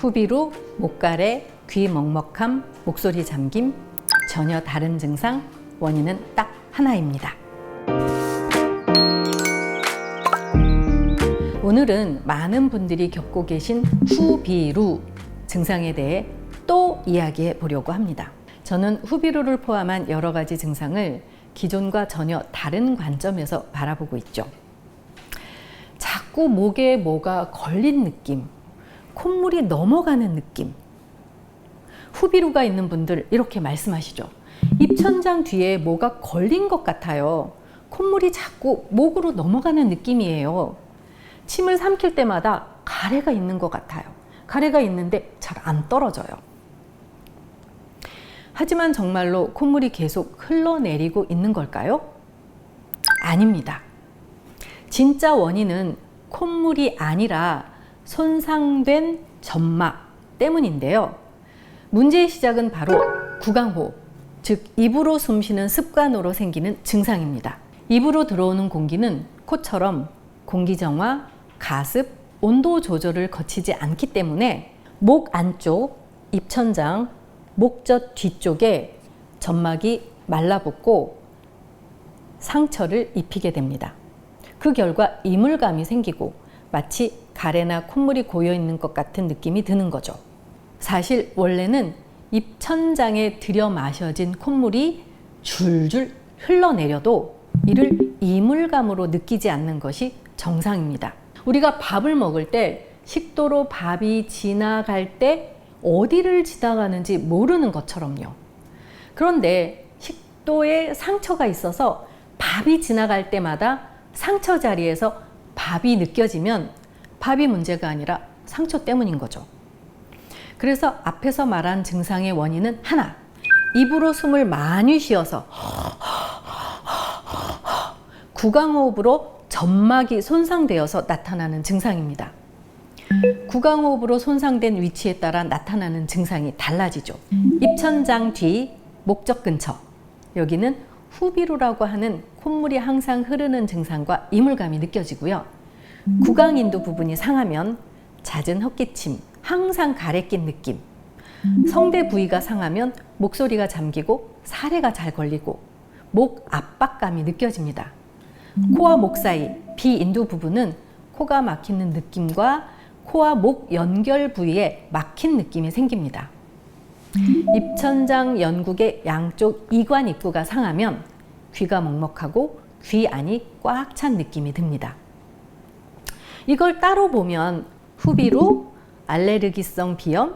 후비루, 목가래, 귀 먹먹함, 목소리 잠김, 전혀 다른 증상, 원인은 딱 하나입니다. 오늘은 많은 분들이 겪고 계신 후비루 증상에 대해 또 이야기해 보려고 합니다. 저는 후비루를 포함한 여러 가지 증상을 기존과 전혀 다른 관점에서 바라보고 있죠. 자꾸 목에 뭐가 걸린 느낌, 콧물이 넘어가는 느낌. 후비루가 있는 분들 이렇게 말씀하시죠. 입천장 뒤에 뭐가 걸린 것 같아요. 콧물이 자꾸 목으로 넘어가는 느낌이에요. 침을 삼킬 때마다 가래가 있는 것 같아요. 가래가 있는데 잘 안 떨어져요. 하지만 정말로 콧물이 계속 흘러내리고 있는 걸까요? 아닙니다. 진짜 원인은 콧물이 아니라 손상된 점막 때문인데요. 문제의 시작은 바로 구강호흡, 즉 입으로 숨쉬는 습관으로 생기는 증상입니다. 입으로 들어오는 공기는 코처럼 공기정화, 가습, 온도 조절을 거치지 않기 때문에 목 안쪽, 입천장, 목젖 뒤쪽에 점막이 말라붙고 상처를 입히게 됩니다. 그 결과 이물감이 생기고 마치 가래나 콧물이 고여있는 것 같은 느낌이 드는 거죠. 사실 원래는 입천장에 들여 마셔진 콧물이 줄줄 흘러내려도 이를 이물감으로 느끼지 않는 것이 정상입니다. 우리가 밥을 먹을 때 식도로 밥이 지나갈 때 어디를 지나가는지 모르는 것처럼요. 그런데 식도에 상처가 있어서 밥이 지나갈 때마다 상처 자리에서 밥이 느껴지면 밥이 문제가 아니라 상처 때문인 거죠. 그래서 앞에서 말한 증상의 원인은 하나, 입으로 숨을 많이 쉬어서 구강호흡으로 점막이 손상되어서 나타나는 증상입니다. 구강호흡으로 손상된 위치에 따라 나타나는 증상이 달라지죠. 입천장 뒤, 목젖 근처, 여기는 후비루라고 하는 콧물이 항상 흐르는 증상과 이물감이 느껴지고요. 구강인두 부분이 상하면 잦은 헛기침, 항상 가래 낀 느낌, 성대 부위가 상하면 목소리가 잠기고 사례가 잘 걸리고 목 압박감이 느껴집니다. 코와 목 사이, 비인두 부분은 코가 막히는 느낌과 코와 목 연결 부위에 막힌 느낌이 생깁니다. 입천장 연국의 양쪽 이관 입구가 상하면 귀가 먹먹하고 귀 안이 꽉 찬 느낌이 듭니다. 이걸 따로 보면 후비루, 알레르기성 비염,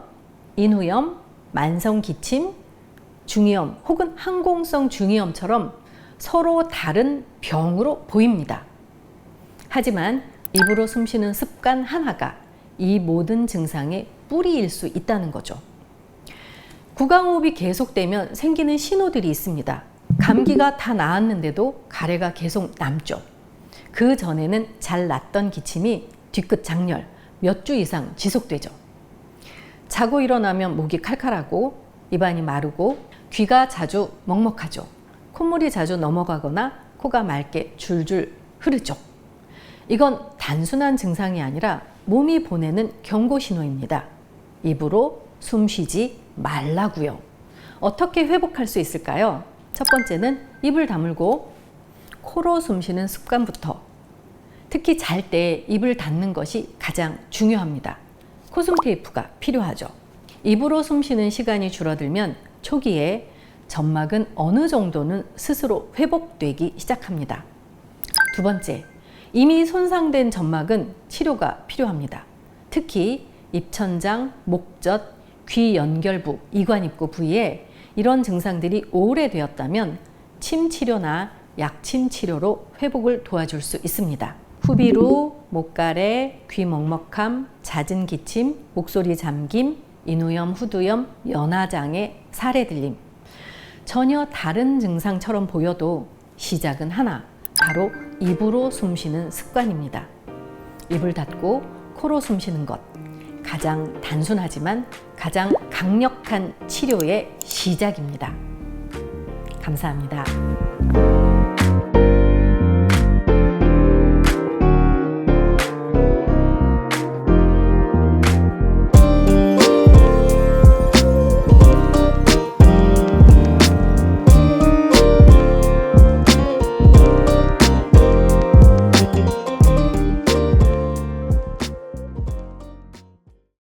인후염, 만성 기침, 중이염 혹은 항공성 중이염처럼 서로 다른 병으로 보입니다. 하지만 입으로 숨쉬는 습관 하나가 이 모든 증상의 뿌리일 수 있다는 거죠. 구강호흡이 계속되면 생기는 신호들이 있습니다. 감기가 다 나았는데도 가래가 계속 남죠. 그 전에는 잘 낫던 기침이 뒤끝 장렬, 몇 주 이상 지속되죠. 자고 일어나면 목이 칼칼하고 입안이 마르고 귀가 자주 먹먹하죠. 콧물이 자주 넘어가거나 코가 맑게 줄줄 흐르죠. 이건 단순한 증상이 아니라 몸이 보내는 경고 신호입니다. 입으로 숨 쉬지 말라고요. 어떻게 회복할 수 있을까요? 첫 번째는 입을 다물고 코로 숨 쉬는 습관부터, 특히 잘 때 입을 닫는 것이 가장 중요합니다. 코숨 테이프가 필요하죠. 입으로 숨 쉬는 시간이 줄어들면 초기에 점막은 어느 정도는 스스로 회복되기 시작합니다. 두 번째, 이미 손상된 점막은 치료가 필요합니다. 특히 입천장, 목젖, 귀 연결부, 이관입구 부위에 이런 증상들이 오래되었다면 침 치료나 약침 치료로 회복을 도와줄 수 있습니다. 후비루, 목가래, 귀 먹먹함, 잦은 기침, 목소리 잠김, 인후염, 후두염, 연화장애, 사례 들림. 전혀 다른 증상처럼 보여도 시작은 하나, 바로 입으로 숨쉬는 습관입니다. 입을 닫고 코로 숨쉬는 것, 가장 단순하지만 가장 강력한 치료의 시작입니다. 감사합니다.